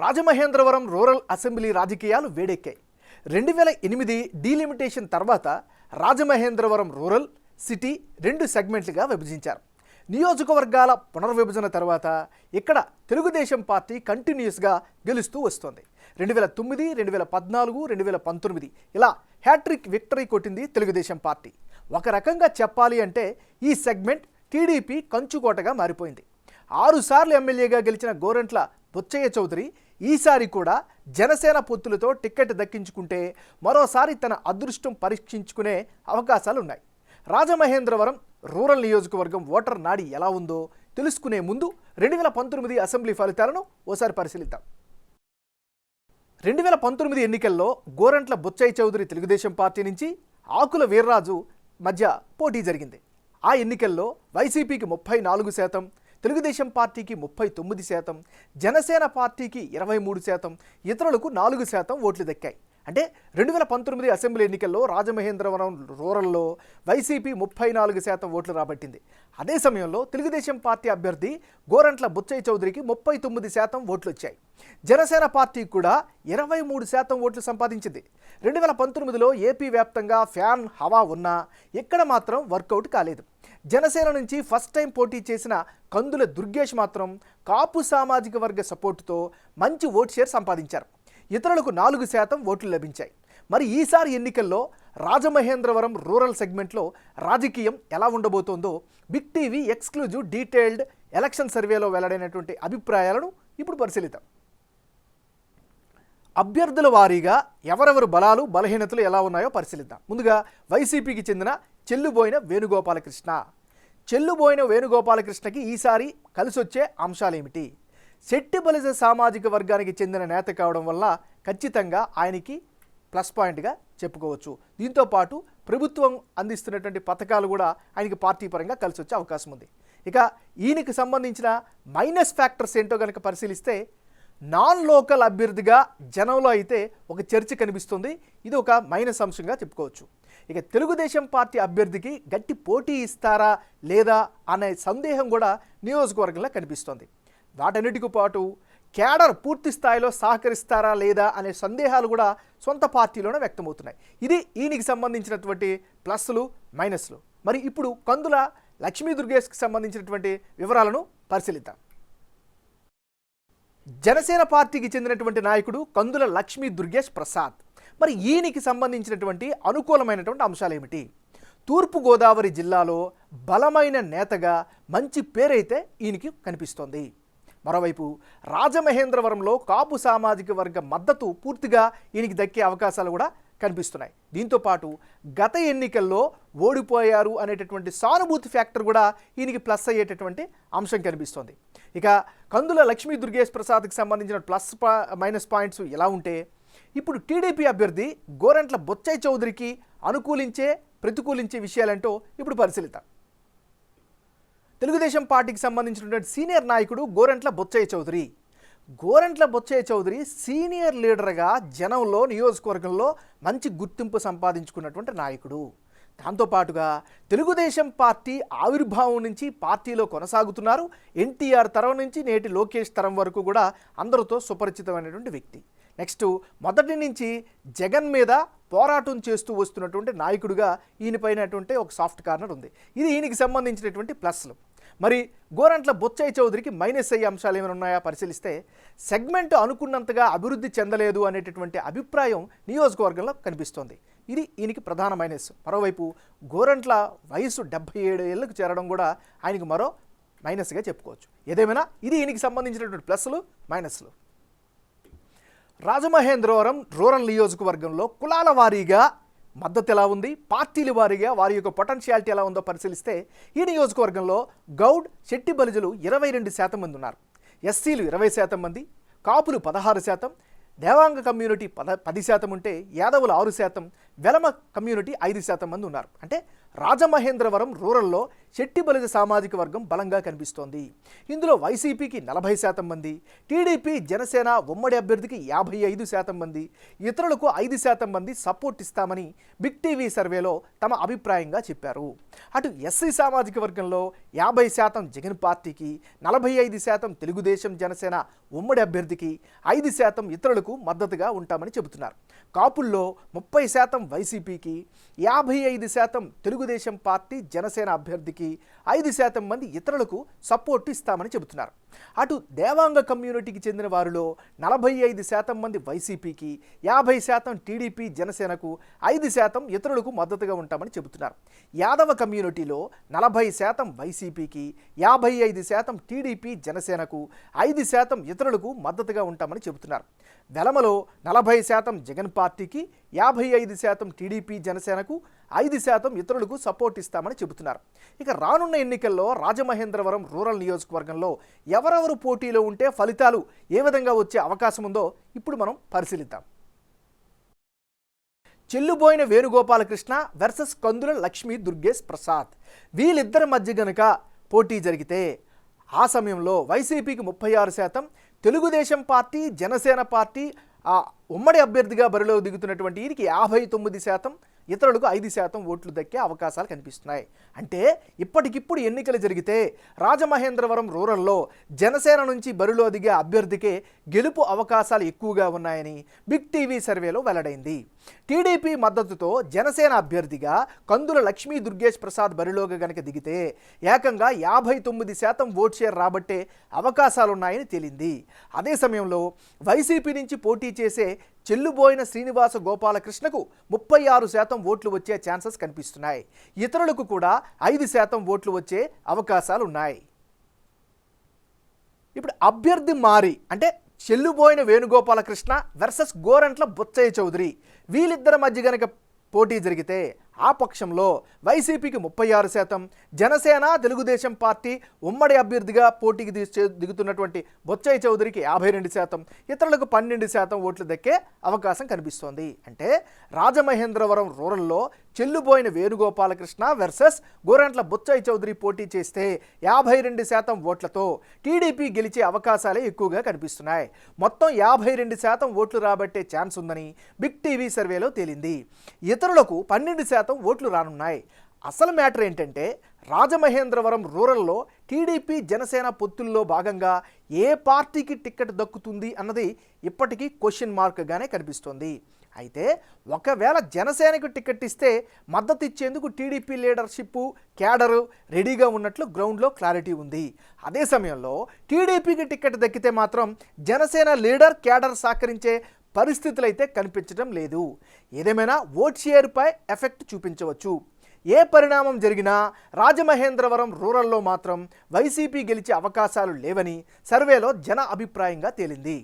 Rajamahendravaram rural assembly రాజకీయాలు వేడెక్కాయి. 2008 delimitation తర్వాత Rajamahendravaram rural city 2 సెగ్మెంట్లుగా విభజించారు. నియోజకవర్గాల పునర్విభజన తర్వాత ఇక్కడ తెలుగుదేశం పార్టీ కంటిన్యూస్గా గెలుస్తూ వస్తోంది. 2009, 2014, 2019 ఇలా హ్యాట్రిక్ విక్టరీ కొట్టింది తెలుగుదేశం పార్టీ. ఒక రకంగా చెప్పాలి అంటే ఈ సెగ్మెంట్ టీడీపీ కంచుకోటగా మారిపోయింది. 6 సార్లు ఎమ్మెల్యేగా గెలిచిన గోరంట్ల బుచ్చయ్య చౌదరి ఈసారి కూడా జనసేన పొత్తులతో టికెట్ దక్కించుకుంటే మరోసారి తన అదృష్టం పరీక్షించుకునే అవకాశాలున్నాయి. రాజమహేంద్రవరం రూరల్ నియోజకవర్గం ఓటర్ నాడి ఎలా ఉందో తెలుసుకునే ముందు 2019 అసెంబ్లీ ఫలితాలను ఓసారి పరిశీలిద్దాం. 2019 ఎన్నికల్లో గోరంట్ల బుచ్చయ్య చౌదరి తెలుగుదేశం పార్టీ నుంచి ఆకుల వీర్రాజు మధ్య పోటీ జరిగింది. ఆ ఎన్నికల్లో వైసీపీకి 34%, తెలుగుదేశం పార్టీకి 39%, జనసేన పార్టీకి 23%, ఇతరులకు 4% ఓట్లు దక్కాయి. అంటే 2019 అసెంబ్లీ ఎన్నికల్లో రాజమహేంద్రవరం రూరల్లో వైసీపీ 34% ఓట్లు రాబట్టింది. అదే సమయంలో తెలుగుదేశం పార్టీ అభ్యర్థి గోరంట్ల బుచ్చయ్య చౌదరికి 39% ఓట్లు వచ్చాయి. జనసేన పార్టీ కూడా 23% ఓట్లు సంపాదించింది. 2019లో ఏపీ వ్యాప్తంగా ఫ్యాన్ హవా ఉన్నా ఇక్కడ మాత్రం వర్కౌట్ కాలేదు. జనసేన నుంచి ఫస్ట్ టైం పోటీ చేసిన కందుల దుర్గేష్ మాత్రం కాపు సామాజిక వర్గ సపోర్టుతో మంచి ఓట్ షేర్ సంపాదించారు. ఇతరులకు 4% ఓట్లు లభించాయి. మరి ఈసారి ఎన్నికల్లో రాజమహేంద్రవరం రూరల్ సెగ్మెంట్లో రాజకీయం ఎలా ఉండబోతోందో big TV exclusive detailed election సర్వేలో వెల్లడైనటువంటి అభిప్రాయాలను ఇప్పుడు పరిశీలిద్దాం. అభ్యర్థుల వారీగా ఎవరెవరు బలాలు బలహీనతలు ఎలా ఉన్నాయో పరిశీలిద్దాం. ముందుగా వైసీపీకి చెందిన చెల్లుబోయిన వేణుగోపాలకృష్ణ. చెల్లుబోయిన వేణుగోపాలకృష్ణకి ఈసారి కలిసొచ్చే అంశాలేమిటి? శెట్టి బలిజ సామాజిక వర్గానికి చెందిన నేత కావడం వల్ల ఖచ్చితంగా ఆయనకి ప్లస్ పాయింట్గా చెప్పుకోవచ్చు. దీంతోపాటు ప్రభుత్వం అందిస్తున్నటువంటి పథకాలు కూడా ఆయనకి పార్టీ పరంగా కలిసి వచ్చే అవకాశం ఉంది. ఇక ఈయనకి సంబంధించిన మైనస్ ఫ్యాక్టర్స్ ఏంటో కనుక పరిశీలిస్తే నాన్ లోకల్ అభ్యర్థిగా జనంలో అయితే ఒక చర్చ కనిపిస్తుంది. ఇది ఒక మైనస్ అంశంగా చెప్పుకోవచ్చు. ఇక తెలుగుదేశం పార్టీ అభ్యర్థికి గట్టి పోటీ ఇస్తారా లేదా అనే సందేహం కూడా నియోజకవర్గంలో కనిపిస్తోంది. వాటన్నిటికి పాటు క్యాడర్ పూర్తి స్థాయిలో సహకరిస్తారా లేదా అనే సందేహాలు కూడా సొంత పార్టీలోనే వ్యక్తమవుతున్నాయి. ఇది ఈయనకి సంబంధించినటువంటి ప్లస్లు మైనస్లు. మరి ఇప్పుడు కందుల లక్ష్మీ దుర్గేష్కి సంబంధించినటువంటి వివరాలను పరిశీలిద్దాం. జనసేన పార్టీకి చెందినటువంటి నాయకుడు కందుల లక్ష్మీ దుర్గేష్ ప్రసాద్. మరి ఈయనకి సంబంధించినటువంటి అనుకూలమైనటువంటి అంశాలు ఏమిటి? తూర్పుగోదావరి జిల్లాలో బలమైన నేతగా మంచి పేరైతే ఈయనకి కనిపిస్తోంది. మరోవైపు రాజమహేంద్రవరంలో కాపు సామాజిక వర్గ మద్దతు పూర్తిగా ఈయనకి దక్కే అవకాశాలు కూడా కనిపిస్తున్నాయి. దీంతోపాటు గత ఎన్నికల్లో ఓడిపోయారు అనేటటువంటి సానుభూతి ఫ్యాక్టర్ కూడా ఈయనకి ప్లస్ అయ్యేటటువంటి అంశం కనిపిస్తోంది. ఇక కందుల లక్ష్మీ దుర్గేష్ ప్రసాద్కి సంబంధించిన ప్లస్ మైనస్ పాయింట్స్ ఎలా ఉంటే ఇప్పుడు టీడీపీ అభ్యర్థి గోరంట్ల బుచ్చయ్య చౌదరికి అనుకూలించే ప్రతికూలించే విషయాలంటో ఇప్పుడు పరిశీలిద్దాం. తెలుగుదేశం పార్టీకి సంబంధించినటువంటి సీనియర్ నాయకుడు గోరంట్ల బుచ్చయ్య చౌదరి. గోరంట్ల బుచ్చయ్య చౌదరి సీనియర్ లీడర్గా జనంలో నియోజకవర్గంలో మంచి గుర్తింపు సంపాదించుకున్నటువంటి నాయకుడు. దాంతోపాటుగా తెలుగుదేశం పార్టీ ఆవిర్భావం నుంచి పార్టీలో కొనసాగుతున్నారు. ఎన్టీఆర్ తరం నుంచి నేటి లోకేష్ తరం వరకు కూడా అందరితో సుపరిచితమైనటువంటి వ్యక్తి. నెక్స్ట్ మొదటి నుంచి జగన్ మీద పోరాటం చేస్తూ వస్తున్నటువంటి నాయకుడిగా ఈయనపైనటువంటి ఒక సాఫ్ట్ కార్నర్ ఉంది. ఇది ఈయనకి సంబంధించినటువంటి ప్లస్లు. మరి గోరంట్ల బుచ్చయ్య చౌదరికి మైనస్ అయ్యే అంశాలు ఏమైనా ఉన్నాయా పరిశీలిస్తే సెగ్మెంట్ అనుకున్నంతగా అభివృద్ధి చెందలేదు అనేటటువంటి అభిప్రాయం నియోజకవర్గంలో కనిపిస్తోంది. ఇది ఈయనకి ప్రధాన మైనస్. మరోవైపు గోరంట్ల వయసు 77 ఏళ్ళకు చేరడం కూడా ఆయనకు మరో మైనస్గా చెప్పుకోవచ్చు. ఏదేమైనా ఇది ఈయనకి సంబంధించినటువంటి ప్లస్లు మైనస్లు. రాజమహేంద్రవరం రూరల్ నియోజకవర్గంలో కులాల వారీగా మద్దతు ఎలా ఉంది, పార్టీల వారీగా వారి యొక్క పొటెన్షియాలిటీ ఎలా ఉందో పరిశీలిస్తే ఈ నియోజకవర్గంలో గౌడ్ శెట్టి బలిజలు 22% మంది ఉన్నారు. ఎస్సీలు 20% మంది, కాపులు 16%, దేవాంగ కమ్యూనిటీ 10% ఉంటే యాదవులు 6%, వెలమ కమ్యూనిటీ 5% మంది ఉన్నారు. అంటే రాజమహేంద్రవరం రూరల్లో శెట్టి బలిజ సామాజిక వర్గం బలంగా కనిపిస్తోంది. ఇందులో వైసీపీకి 40% మంది, టీడీపీ జనసేన ఉమ్మడి అభ్యర్థికి 55% మంది, ఇతరులకు 5% మంది సపోర్ట్ ఇస్తామని బిగ్ టీవీ సర్వేలో తమ అభిప్రాయంగా చెప్పారు. అటు ఎస్సీ సామాజిక వర్గంలో 50% జగన్ పార్టీకి, 45% తెలుగుదేశం జనసేన ఉమ్మడి అభ్యర్థికి, 5% ఇతరులకు మద్దతుగా ఉంటామని చెబుతున్నారు. కాపుల్లో 30% వైసీపీకి, 55% తెలుగుదేశం పార్టీ జనసేన అభ్యర్థికి, 5% మంది ఇతరులకు సపోర్టు ఇస్తామని చెబుతున్నారు. అటు దేవాంగ కమ్యూనిటీకి చెందిన వారిలో 45% మంది వైసీపీకి, 50% టీడీపీ జనసేనకు, 5% ఇతరులకు మద్దతుగా ఉంటామని చెబుతున్నారు. యాదవ కమ్యూనిటీలో 40% వైసీపీకి, 55% టీడీపీ జనసేనకు, 5% ఇతరులకు మద్దతుగా ఉంటామని చెబుతున్నారు. వెలమలో 40% జగన్ పార్టీకి, 55% టీడీపీ జనసేనకు, 5% ఇతరులకు సపోర్ట్ ఇస్తామని చెబుతున్నారు. ఇక రానున్న ఎన్నికల్లో రాజమహేంద్రవరం రూరల్ నియోజకవర్గంలో ఎవరెవరు పోటీలో ఉంటే ఫలితాలు ఏ విధంగా వచ్చే అవకాశం ఉందో ఇప్పుడు మనం పరిశీలిద్దాం. చెల్లుబోయిన వేణుగోపాలకృష్ణ వర్సెస్ కందుల లక్ష్మీ దుర్గేష్ ప్రసాద్, వీళ్ళిద్దరి మధ్య గనక పోటీ జరిగితే ఆ సమయంలో వైసీపీకి 36%, తెలుగుదేశం పార్టీ జనసేన పార్టీ ఉమ్మడి అభ్యర్థిగా బరిలో దిగుతున్నటువంటి వీరికి 59%, ఇతరులకు 5% ఓట్లు దక్కే అవకాశాలు కనిపిస్తున్నాయి. అంటే ఇప్పటికిప్పుడు ఎన్నికలు జరిగితే రాజమహేంద్రవరం రూరల్లో జనసేన నుంచి బరిలో దిగే అభ్యర్థికే గెలుపు అవకాశాలు ఎక్కువగా ఉన్నాయని బిగ్ టీవీ సర్వేలో వెల్లడైంది. టీడీపీ మద్దతుతో జనసేన అభ్యర్థిగా కందుల లక్ష్మీ దుర్గేష్ ప్రసాద్ బరిలోకి గనక దిగితే ఏకంగా 59% ఓట్ షేర్ రాబట్టే అవకాశాలున్నాయని తేలింది. అదే సమయంలో వైసీపీ నుంచి పోటీ చేసే చెల్లుబోయిన శ్రీనివాస గోపాలకృష్ణకు 36% ఓట్లు వచ్చే ఛాన్సెస్ కనిపిస్తున్నాయి. ఇతరులకు కూడా 5% ఓట్లు వచ్చే అవకాశాలు ఉన్నాయి. ఇప్పుడు అభ్యర్థి మారి అంటే చెల్లుబోయిన వేణుగోపాలకృష్ణ వర్సెస్ గోరంట్ల బుచ్చయ్య చౌదరి, వీళ్ళిద్దరి మధ్య గనక పోటీ జరిగితే ఆ పక్షంలో వైసీపీకి 36%, జనసేన తెలుగుదేశం పార్టీ ఉమ్మడి అభ్యర్థిగా పోటీకి దిగుతున్నటువంటి బొచ్చయ్య చౌదరికి 52%, ఇతరులకు 12% ఓట్లు దక్కే అవకాశం కనిపిస్తోంది. అంటే రాజమహేంద్రవరం రూరల్లో చెల్లుబోయిన వేణుగోపాలకృష్ణ వర్సెస్ గోరంట్ల బొచ్చయ్య చౌదరి పోటీ చేస్తే 52% ఓట్లతో టీడీపీ గెలిచే అవకాశాలే ఎక్కువగా కనిపిస్తున్నాయి. మొత్తం 52% ఓట్లు రాబట్టే ఛాన్స్ ఉందని బిగ్ టీవీ సర్వేలో తేలింది. ఇతరులకు 12% ఓట్లు రానున్నాయి. అసలు మ్యాటర్ ఏంటంటే రాజమహేంద్రవరం రూరల్లో టీడీపీ జనసేన పొత్తుల్లో భాగంగా ఏ పార్టీకి టికెట్ దక్కుతుంది అన్నది ఇప్పటికీ క్వశ్చన్ మార్క్గానే కనిపిస్తోంది. అయితే ఒకవేళ జనసేనకు టికెట్ ఇస్తే మద్దతు ఇచ్చేందుకు టీడీపీ లీడర్షిప్ క్యాడరు రెడీగా ఉన్నట్లు గ్రౌండ్లో క్లారిటీ ఉంది. అదే సమయంలో టీడీపీకి టికెట్ దక్కితే మాత్రం జనసేన లీడర్ క్యాడర్ సహకరించే పరిస్థితులు అయితే కనిపించడం లేదు. ఏదేమైనా ఓట్ షేర్పై ఎఫెక్ట్ చూపించవచ్చు. ఏ పరిణామం జరిగినా రాజమహేంద్రవరం రూరల్లో మాత్రం వైసీపీ గెలిచే అవకాశాలు లేవని సర్వేలో జన అభిప్రాయంగా తేలింది.